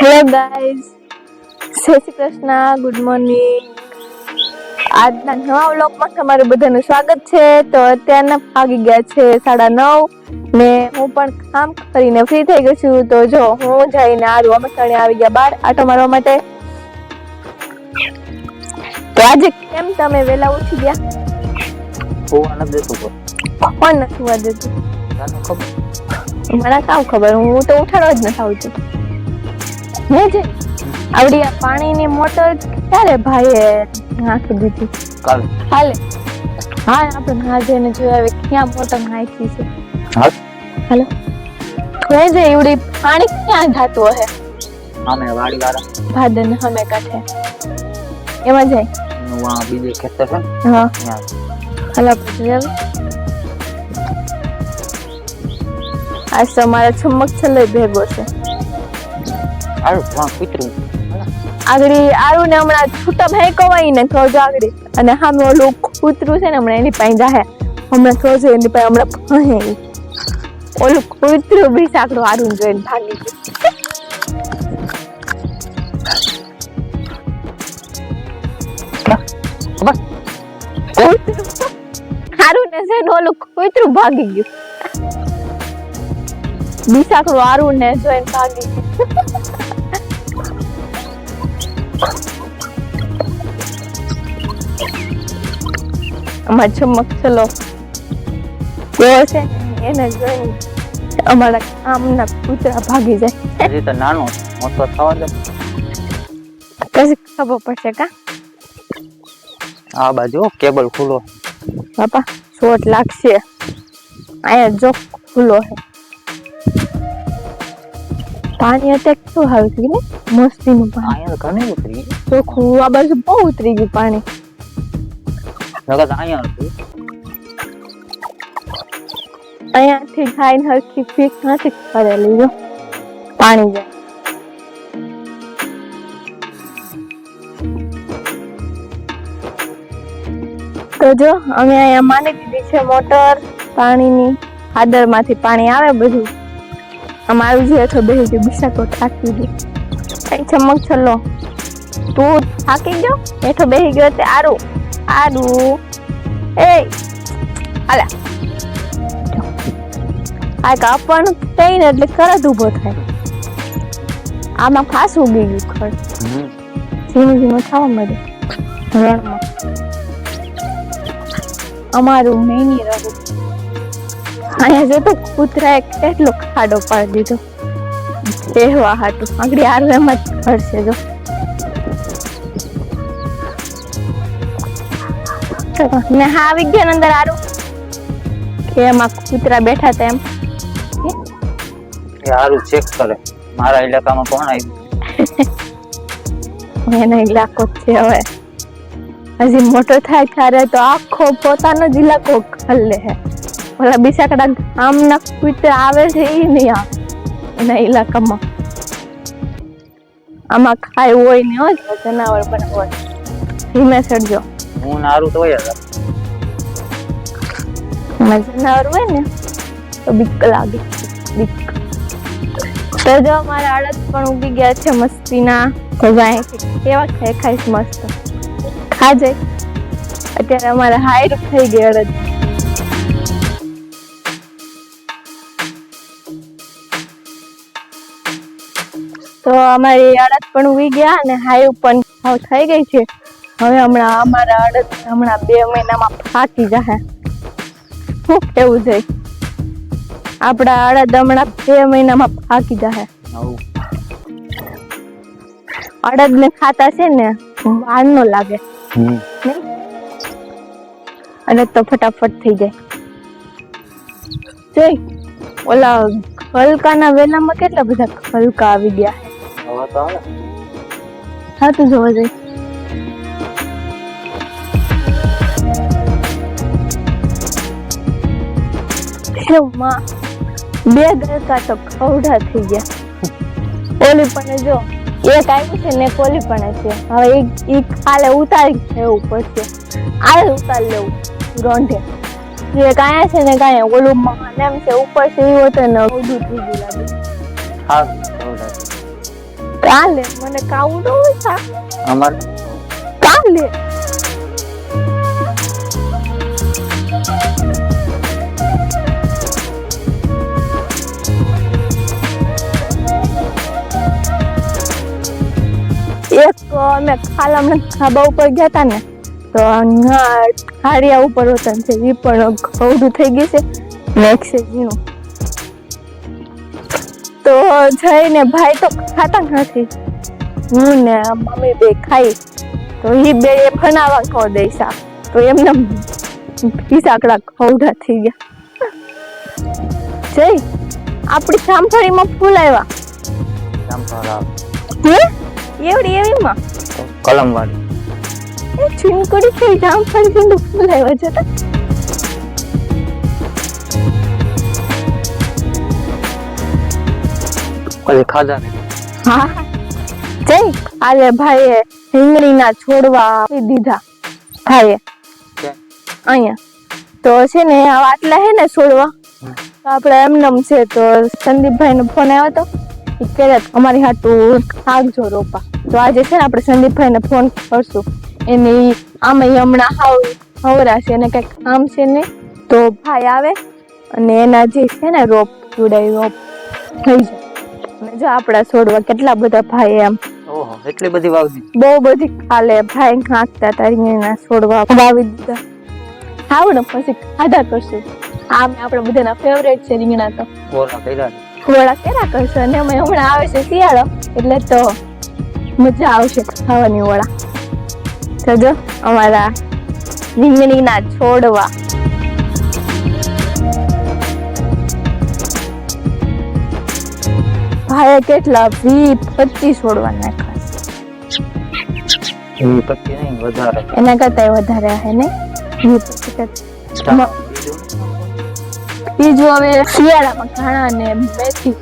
Hello guys, જય Shri Krishna, good morning. આજના નવા વ્લોગમાં તમારું બધાનું સ્વાગત છે. તો અત્યારના વાગી ગયા છે 9:30 ને હું પણ કામ કરીને ફ્રી થઈ ગઈ છું. તો જો હું જઈને અમે આવી ગયા બહાર આટો મારવા માટે. તો આજે કેમ તમે વેલા ઉઠી ગયા? કોણ નથી દેતું? કોણ નથી હોવા દેતું? મને કામ ખબર, હું તો ઉઠાડવા જ નથી આવતી. હે જે આવડી આ પાણીની મોટર ક્યારે ભાઈએ નાખી દીધી? કાલે. હા, આપણે ના જઈને જોયા હવે ક્યાં મોટર નાખી છે. હાલો હે જે એવડી પાણી ક્યાં જાતું હશે? અમે વાડી વાળા ભાદરને સામે કાંઠે એમાં જાય. વहाँ બીજે ખેતર છે હા, ત્યાં. હાલો આપણે જોયા. આજ તો મારા ચમક છલ્લો ભેગો છે. આરું વहाँ કૂતરું આગળી આરું ને હમણાં છૂટા ભાઈ કવાઈ ને તો જ આગળી અને સામે ઓલું કૂતરું છે ને હમણાં એની પાસે જાહે. હમણાં તો છે એની પાસે હમણાં ફહે. ઓલું કૂતરું બી સાકડું આરું જોઈને ભાગી ગયું. આરું ને છે ને ઓલું કૂતરું ભાગી ગયું. બિસાકડું આરું ને જોઈને ભાગી ગયું. અમાર ચમક ચલો કેવો છે એને જોઈને અમારા આમના કૂતરા ભાગી જાય. હજી તો નાનો મોટો થવા દે પછી ખબર પડશે કા. આ બાજુ કેબલ ખુલ્લો. બાપા શોટ લાગશે. અહીંયા જો ખુલ્લો છે. પાણી અત્યારે કેવું આવે છે ને મસ્તીનું પાણી. અહીંયા તો ઘણી ઉતરી ગઈ. ચોખ્ખું આ બાજુ બહુ ઉતરી ગયું પાણી. નકર અહીંયા હતું. અહીંયાથી ખાઈને હરખી ફીક નથી કરેલી જો પાણી જાય. તો જો અમે અહીંયા માની દીધી છે મોટર પાણીની. હાદરમાંથી પાણી આવે બધું. અમારું જે હતો બે જે બિસાકો થાકી ગયો. કઈ ચમક છલ્લો તું થાકી ગયો? હેઠો બેસી ગયો તે આરું એ હાલા આ કાપણ થઈને એટલે તરત ઊભો થાય. આમાં ફાસ ઉગી ગયું ખડ. ધીમે ધીમે થવા મળે રણમાં. અમારું મેની રહ્યું. અહીંયા જતો કૂતરાએ કેટલો ખાડો પાડી દીધો બેહવા હાટું. આગળ આરું એમ જ ફરશે જો. ને હા આવી ગયા અંદર આરું કે એમાં કૂતરા બેઠા હતા એમ. એ હારું ચેક કરે મારા ઇલાકામાં કોણ આવ્યું. એનો ઇલાકો છે હવે. હજી મોટો થાય ત્યારે તો આખો પોતાનો જ ઇલાકો ખલ્લે હે. ઓલા બિસાકડા ગામના કૂતરા આવે છે એ નહીં આવે એના ઇલાકામાં. આમાં ખાય હોય ને હોય જનાવર પણ હોય. ધીમે ચડજો. હું નારું તો યાર જનાવર હોય ને તો બીક લાગે બીક. તો જો અમારા અડદ પણ ઉગી ગયા છે મસ્તીના. તો જાય કેવા ખાઈશ મસ્ત ખાજે. અત્યારે અમારે હાઈર થઈ ગઈ અડદ. તો અમારી અડદ પણ ઉગી ગયા અને હાઈર પણ થઈ ગઈ છે. હવે હમણાં અમારા અડદ 2 મહિનામાં પાકી જશે. શું કેવું છે? આપડા અડદ હમણાં 2 મહિનામાં પાકી જશે. અડદ ને ખાતા છે ને વાર નો લાગે. અડદ તો ફટાફટ થઈ જાય. જોઈ ઓલા ખલકાના વેલામાં કેટલા બધા ખલકા આવી ગયા. હવે તો આવે હા તું જોવા જઈ. માં 2 ગલકા તો ખવડા થઈ ગયા. ઓલી પણ જો એક આવ્યું છે ને કોલી પણ છે. હવે ઈ કાલે ઉતારી લેવું પડશે. આલે ઉતારી લેવું રોંઢે. જે કાયા છે ને કાયા ઓલું એમ છે ઉપર છે એ હોતો ને ઉડું થઈ ગયું લાગે. હા કાલે મને કાવું ન હોય શાક અમારે કાલે એક અમે ખાલામને ખાબા ઉપર ગયા તા ને તો હાડિયા ઉપર હોતા છે એ પણ ઘઉડું થઈ ગયું છે ને એક છે ઝીણું તો જઈને ભાઈ તો ખાતા નથી હું ને મમ્મી બે ખાઈ તો એ બે બનાવવા ખો દઈ શાક તો એમને પીસાકડા ઘઉડા થઈ ગયા જઈ આપણી જામફળીમાં ફૂલ આવ્યા જામફળ હે એવડી એવીમાં કલમ વાળી એ ચીનકડી થઈ જામફળી થી ફૂલ આવ્યા છે પછી ખાધા ને હા જઈ આલે ભાઈએ રીંગણીના છોડવા આપી દીધા ભાઈએ અહીંયા તો છે ને આ આટલા હે ને છોડવા તો આપણે એમનેમ છે તો સંદીપભાઈ નો ફોન આવ્યો તો એ કહે અમારી હાટું આગજો રોપા તો આજે છે ને આપણે સંદીપભાઈ ને ફોન કરશું એને આમાં હમણાં હવરા છે એને કઈક કામ છે ને તો ભાઈ આવે અને એના જે છે ને રોપ જોડાય રોપ થઈ જાય અને જો આપડા છોડવા કેટલા બધા ભાઈ એમ ઓહો એટલી બધી વાવજી બહુ બધી કાલે ભાઈ ખાંકતા તારીના છોડવા વાવી દીધા હાવ ને પછી ખાધા કરશું આ આપણા બધાના ફેવરેટ છે રીંગણા તો બોલા કર્યા ખોળા કેરા કરશું અને અમે હમણાં આવે છે શિયાળો એટલે તો મજા આવશે ખાવાની ઓળા તો જો અમારા રીંગણીના છોડવા ભાઈ કેટલા 20-25 છોડવા નાખ્યા એ પછી નહીં વધારે એના કરતા વધારે હે ને 20-25 બીજું હવે શિયાળામાં ધાણા ને મેથી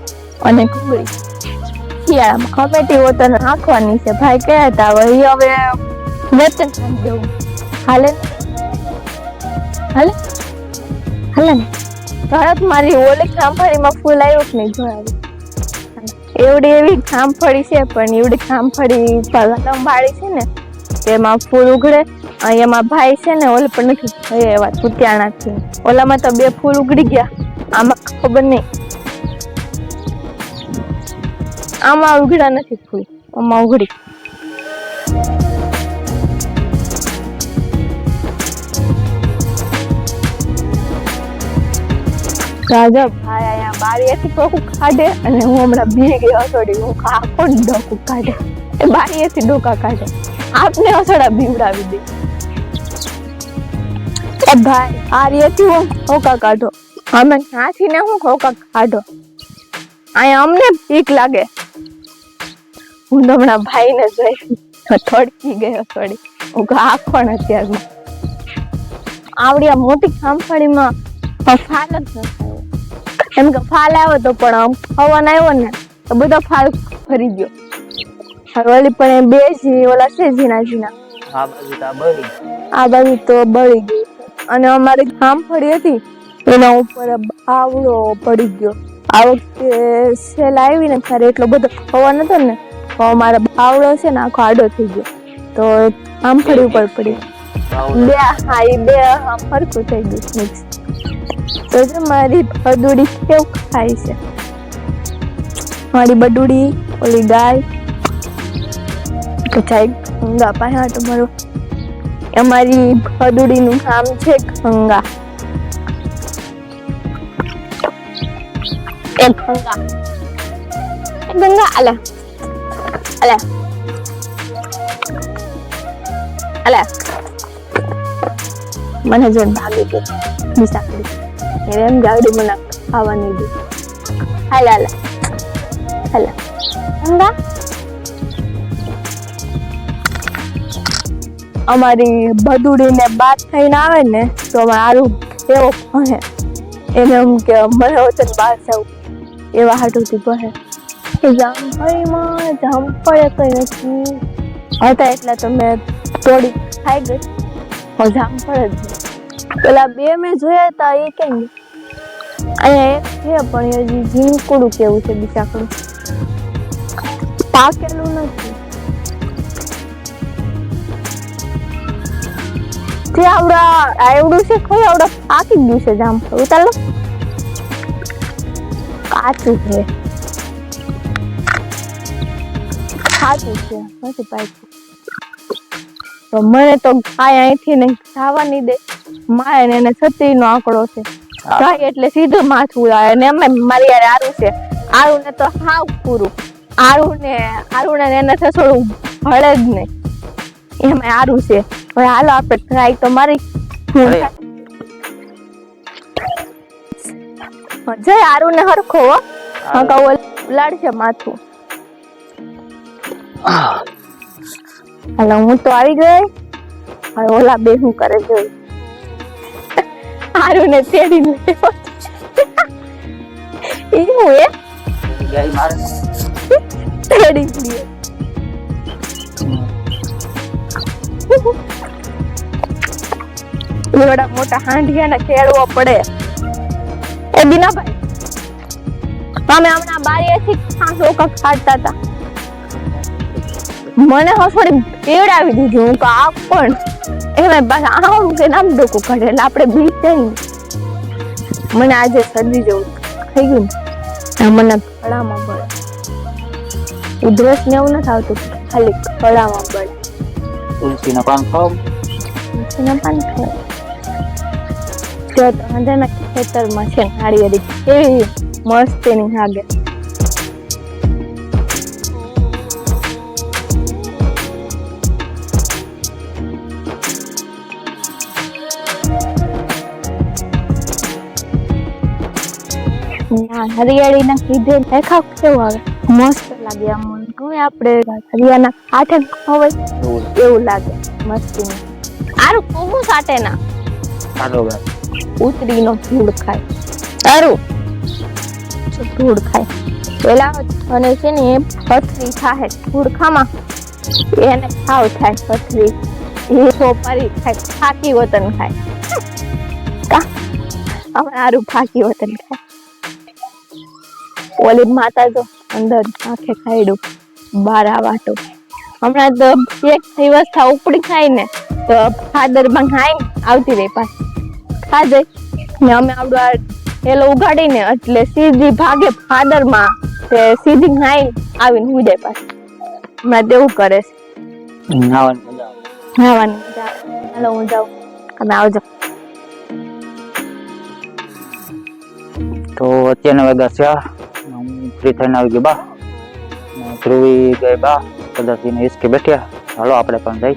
અને ડુંગળી શિયાળામાં કમેટી હોતર નાખવાની છે ભાઈ કહેતા હતા હવે વચન નાખી દેવું હાલે હાલે હાલે ને તરત મારી ઓલી જામફળીમાં ફૂલ આવ્યું કે નહીં જોડાવી એવડી એવી જામફળી છે પણ એવડી જામફળી લંબાળી છે ને તેમાં ફૂલ ઉગડે એમાં ભાઈ છે ને ઓલે પણ નથી એવા કુતિયાણાથી ઓલામાં તો 2 ફૂલ ઉગડી ગયા આમાં ખબર નહીં આમાં ઉગડ્યા નથી ફૂલ આમાં ઉગડી રાજા ભાઈ અહીંયા બારીએથી ડોકું કાઢે અને હું હમણાં બી ગઈ હસોડી હું કોણ ડોકું કાઢે એ બારીએથી ડોકા કાઢે આપને હસોડા બીવડાવી દે એ ભાઈ આરીએથી હું હોકા કાઢો અમે નાથી ને હું હોકા કાઢો અહીંયા અમને બીક લાગે હું હમણાં ભાઈને જોઈ થડકી ગઈ હસોડી હું કોણ અત્યારમાં આવડી આ મોટી જામફળીમાં ફાલ જ ન થયો એમ કે ફાલ આવ્યો તો પણ પવન આવ્યો ને તો બધો ફાલ ફરી ગયો હવે ઓલી પણ બે જી ઓલા છે ઝીણા ઝીણા આ બાજુ તો બળી ગઈ અને અમારી જામફળી હતી એના ઉપર બાવળો પડી ગયો આ વખતે સેલ આવી ને ત્યારે એટલો બધો પવન હતો ને તો અમારો બાવળો છે ને આખો આડો થઈ ગયો તો જામફળી ઉપર પડી બે ફરકું થઈ ગયું મિક્સ તો જો મારી બડુડી કેવું ખાય છે મારી બડુડી ઓલી ગાય તો ચાઈ ગંગા પાસે તમારો અમારી બડુડી નું નામ છે ગંગા ગંગા અલા અલા અલા મને જોઈને ભાગી ગઈ બિસાકડી એમ ગાડી મને ખાવાની દી હાલા હાલા હાલા ગંગા અમારી બદુડીને બાત થઈને આવે ને તો મારું એવો કહે એને એમ કે મને વચન બહાર જાવ એવા હાટુથી કહે કે જામફળીમાં જામફળ કઈ નથી હતા એટલે તો મેં તોડી ખાઈ ગઈ જામફળ જ પેલા 2 મેં જોયા હતા એ કેમ અહીંયા એક છે પણ હજી ઝીંકુડું કેવું છે બિચાકડું પાકેલું નથી. તે આવડું છે કોઈ આવડો પાકી ગયું છે જામફળ. ઉતારો. કાચું છે. કાચું છે નથી પાક્યું. તો મને તો ગાય અહીંથી નહીં ખાવાની દે. મારે એને છત્રીનો આંકડો છે. ગાય એટલે સીધું માથું આવે ને એમાં મારી યાર આરું છે. આરું ને તો હાવ પૂરું. આરું ને એને થોડું ભળે જ નહીં. એમાં આરું છે. હવે હાલો આપણે ટ્રાય તો મારી જય આરું ને હરખો લાડશે માથું. હાલો હું તો આવી ગઈ. હવે ઓલા બે શું કરે જોઈ. આરું ને તેડી લેવો એવું એ ગાય મારે તેડી લે. એવડા મોટા હાંડિયાને ખેડવો પડે. એ બીનાભાઈ તમે હમણાં બારીએથી ખાસોકા ખાતા હતા. મને હસોડી તેડાવી દીધી. હું કે આ પણ એમાં પાછા આવું કે નામ ડોકું કાઢે એટલે આપણે બીજ જાય. મને આજે શરદી જેવું થઈ ગયું ને મને ગળામાં બળે. ઉધરસ ને એવું નથી આવતું, ખાલી ગળામાં બળે. તુલસીના પાન ખાવ. તુલસીના પાન ખાવ. અંદરના ખેતરમાં છે નાળિયેરી કેવી મસ્ત એની લાગે. હરિયાળી ના લીધે દેખાવ કેવું આવે મસ્ત લાગે. આમ હવે આપણે હરિયાના આઠે ખવાય એવું લાગે મસ્તી. આરું કોમું સાટે ના ઉતરીનો ધૂળ ખાય. સારું ધૂળ ખાય પેલા અને છે ને એ પથરી થાય ધૂળ ખામાં એને ખાવ થાય પથરી. એ સોપારી ખાય ફાકી વતન ખાય. કા અમે આરું ફાકી વતન ખાય. ઓલી માતા જો અંદર આંખે ખાયડું બાર આવાટો. હમણાં તો એક દિવસ થા ઉપડી ખાય ને તો ફાદર માં ખાઈ આવતી રહી પાછી ખાજે ને અમે આવડું એલો ઉગાડીને એટલે સીધી ભાગે ફાદર માં તે સીધી ખાઈ આવીને હું જાય પાછી. હમણાં તેવું કરે છે. નાવાની મજા આવે. હાલો હું જાઉં તમે આવજો. તો અત્યારના વાગ્યા છે. હું ફ્રી થઈને આવી ગયો બા. ધ્રુવી ગઈ બા કદાચ એને હિસકે બેઠ્યા. હાલો આપણે પણ જઈ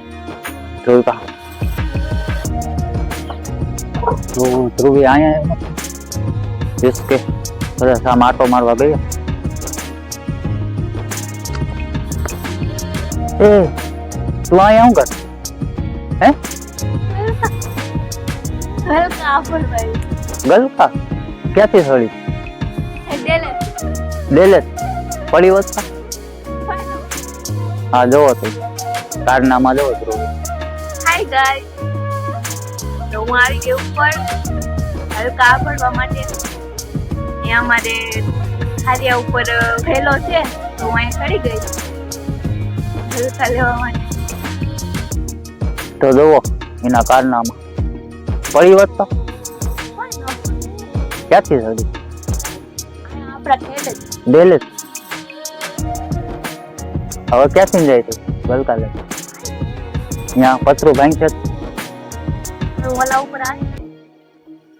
ધ્રુવી બા. તો ધ્રુવી અહીંયા હિસકે કદાચ આમ આટો મારવા ગયા. એ તું અહીંયા શું કર? હે ગલકા ક્યાંથી સળી? ડેલેસ પડી વસ્તા. હા જોવો તો કારનામાં જોવો ધ્રુવી. હાય ગાઈસ, તો હું આવી ગઈ ઉપર હલકા પડવા માટે. અહીંયા અમારે ખારિયા ઉપર ભેલો છે તો હું અહીં ચડી ગઈ હલકા લેવા માટે. તો જોવો એના કારનામાં પડી વસ્તા ક્યાંથી સળી? ડેલેસ. હવે ક્યાંથી જાય છે ગલકા લે? ત્યાં પતરું ભાંગ છે. ઓલા ઉપર આવી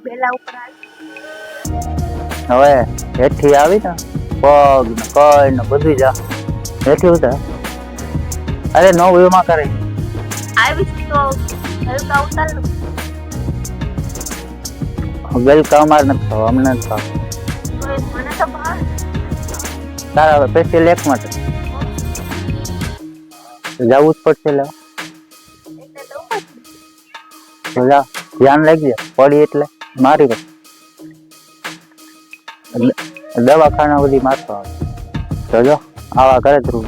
બેલા ઉપર આવી. હવે હેઠી આવી ને પગ ને કઈ ને બધું જા હેઠી ઉતાર. અરે નો વીમાં કરે આવી તો હલકા ઉતાર લો. ગલકા અમાર નથી ખાવા, અમને નથી ખાવા. મને તો ભાવે. તારા સ્પેશિયલ એક માટે જવું જ પડશે. લે તો જા ધ્યાન રાખજે પડી એટલે મારી વાત. દવાખાના બધી મારતો આવે તો જો આવા કરે ધ્રુવ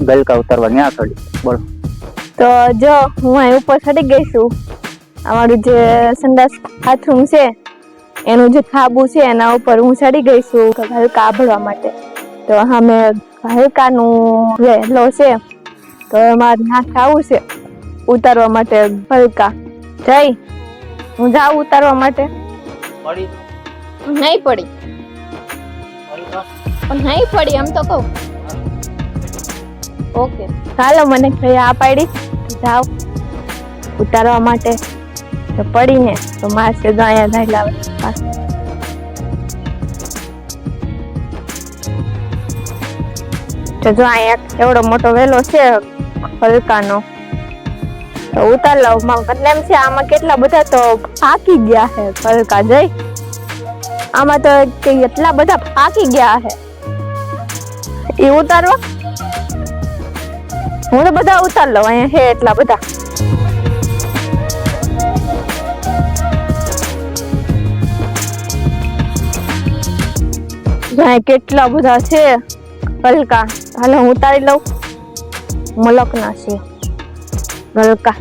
ગલકા ઉતારવા ન્યા ચડી. બોલો તો જો હું અહીં ઉપર ચડી ગઈ છું. અમારું જે સંડાસ બાથરૂમ છે એનું જે ખાબુ છે એના ઉપર હું ચડી ગઈ છું હલકા ભરવા માટે. તો અમે હલકાનું વેલો છે તો મારે નાખ આવું છે ઉતારવા માટે હલકા જઈ હું જાઉં ઉતારવા માટે પડી નહીં પડી પણ નહીં પડી એમ તો કહું ઓકે ચાલો મને કઈ આ પાડી જાવ ઉતારવા માટે તો પડીને તો મારશે જો અહીંયા જાય લાવે તો જો અહીંયા એવડો મોટો વેલો છે હલકાનો તો ઉતાર લઉં મને એમ છે આમાં કેટલા બધા તો ફાકી ગયા છે હલકા જઈ આમાં તો એટલા બધા ફાકી ગયા છે એ ઉતારવા હું તો બધા ઉતાર લઉં અહીંયા હે એટલા બધા કેટલા બધા છે હલકા હાલો હું ઉતારી લઉં મલકના છે હલકા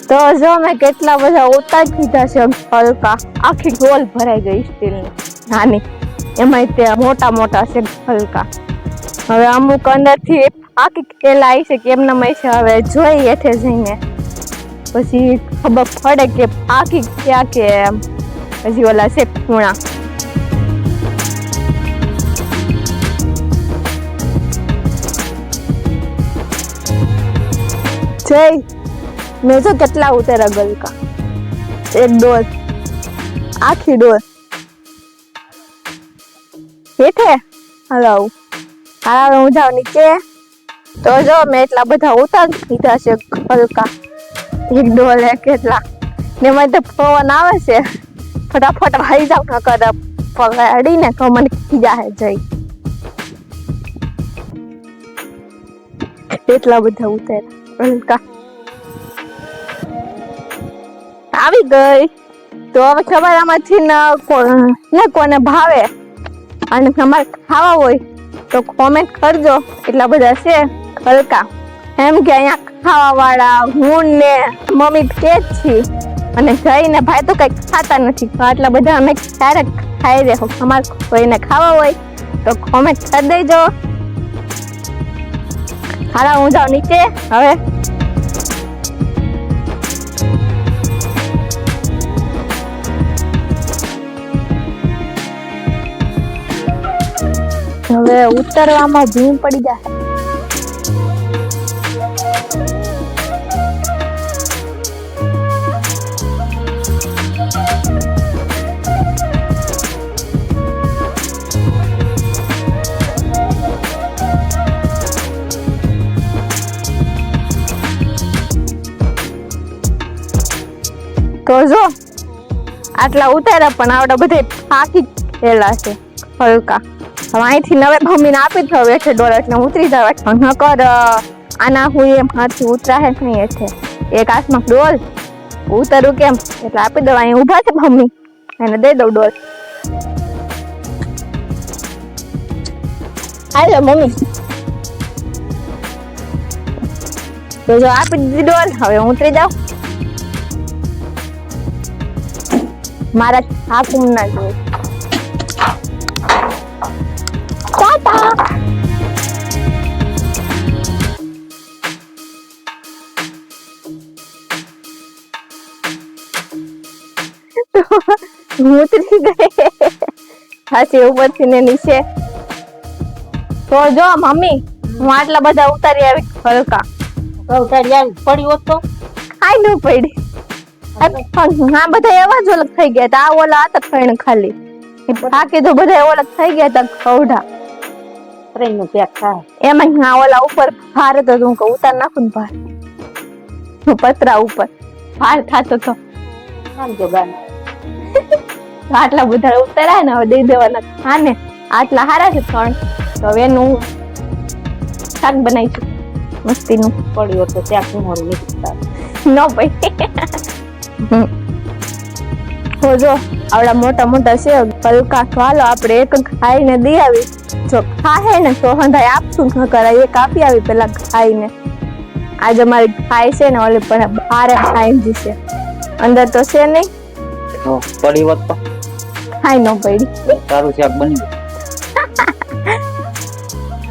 તો જો મેં કેટલા બધા ઉતારી દીધા છે હલકા આખી ગોલ ભરાઈ ગઈ સ્ટીલની નાની એમાં તે મોટા મોટા છે હલકા હવે અમુક અંદરથી આખી ખેલા આવી છે કે એમના મય છે હવે જોઈ એઠે જઈને પછી ખબર પડે કે આખી ક્યાં કે હજી ઓલા છે ખૂણા જય મેં તો કેટલા ઉતારા ગલકા એક ડોલ આખી ડોલ હેઠે હાલો હાલો હું જાઉં નીચે તો જો મેં એટલા બધા ઉતારી દીધા છે હલકા એક ડોલ કેટલા ને મને તો પવન આવે છે ફટાફટ હાઈ જાવ ન કર પગાડીને તો મને ખીજા હે જઈ એટલા બધા ઉતાર્યા હલકા આવી ગઈ તો હવે ખબર આમાંથી ને કોને ભાવે અને તમારે ખાવા હોય તો કોમેન્ટ કરજો એટલા બધા છે હલકા એમ કે અહીંયા ખાવા વાળા હું ને મમ્મી કે જ છી અને જઈને ભાઈ તો કઈ ખાતા નથી આટલા બધા અમે ક્યારેક ખાઈ રહ્યો અમારે કોઈને ખાવા હોય તો કોમેન્ટ કરી દેજો હાલા હું જાઉં નીચે હવે હવે ઉતરવામાં ધૂમ પડી જાય તો જો આટલા ઉતાર્યા પણ આવડા બધા થાકી ગયેલા છે હલકા હવે અહીંથી નવે ભમીને આપી દો એઠે ડોર એટલે ઉતરી જાવ નકર આના હું એમ હાથથી ઉતરાહે નહીં એઠે એક હાથમાં ડોલ ઉતરું કેમ એટલે આપી દો અહીં ઊભા છે ભમી એને દઈ દઉં ડોલ હાલો મમ્મી તો જો આપી દીધી ડોલ હવે હું ઉતરી જાઉં મારા હાકુમ ના જોઈ ઉતરી ગઈ હાચી ઉપરથી ને નીચે તો જો મમ્મી હું આટલા બધા ઉતારી આવી હલકા ઉતારી આવી પડી હોત તો ખાઈ ન પડી હા બધા એવા જ ઓલગ થઈ ગયા હતા આ ઓલા હતા ખાઈને ખાલી બાકી તો બધા ઓલગ થઈ ગયા હતા કૌઢા ટ્રેન નું પેક થાય એમાં હા ઓલા ઉપર ભાર હતો હું કહું ઉતાર નાખું ને ભાર પતરા ઉપર ભાર થતો તો સમજો ગાન આટલા બધા ઉતાર્યા ને હવે દઈ દેવાના હા ને આટલા હારા છે 3 તો હવે એનું શાક બનાવીશું મસ્તીનું પડી હોત તો ત્યાં કુમરું નીકળતા ન પડી હો જો આવડા મોટા મોટા છે હલકા ખાલો આપણે એક ખાઈને દઈ આવી જો ખાહે ને તો હંધાઈ આપશું ન કરાય એક આપી આવી પેલા ખાઈને આજે અમારી ખાઈ છે ને ઓલી પણ બારે ખાઈ જશે અંદર તો છે નહીં પડી હોત તો ખાઈ ન પડી તારું શાક બની ગયું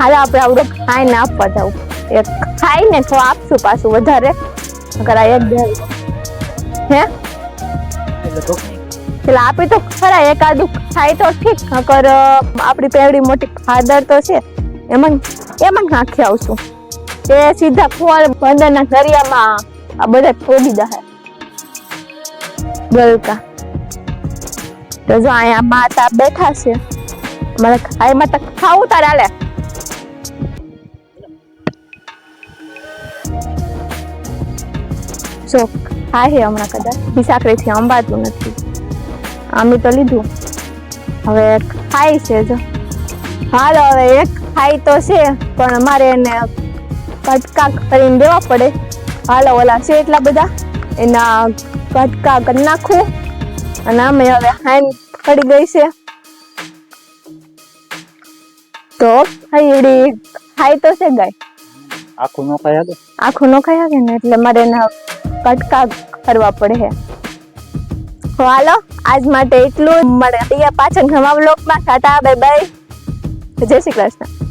હાલો આપણે આવડું ખાઈને આપવા જાવ એક ખાઈને તો આપશું પાછું વધારે અગર આ એક બે હે પેલા આપી તો ખરા એકાદું ખાય તો ઠીક અગર આપણી પેવડી મોટી ફાદર તો છે એમાં નાખી આવશું એ સીધા ખોલ બંદરના દરિયામાં આ બધા છોડી દે ગલકા તો જો અહીંયા માતા બેઠા છે મારે ખાઈમાં તો ખાવું તારે હાલે જો ખાય હમણાં કદાચ સાકરીથી અંબાતું નથી આમી તો લીધું હવે ખાય છે જો હાલો હવે એક ખાય તો છે પણ અમારે એને કટકા કરીને દેવા પડે હાલો ઓલા છે એટલા બધા એના કટકા કરી નાખું અને અમે હવે હાઈન પડી ગઈ છે તો ખાઈડી ખાય તો છે ગાય આખું નો ખાય આગળ આખું નો ખાય ને એટલે મારે એના કટકા કરવા પડે છે તો હાલો આજ માટે એટલું મળે પાછળ નવા બ્લોગમાં ટાટા બાય બાય જય શ્રી કૃષ્ણ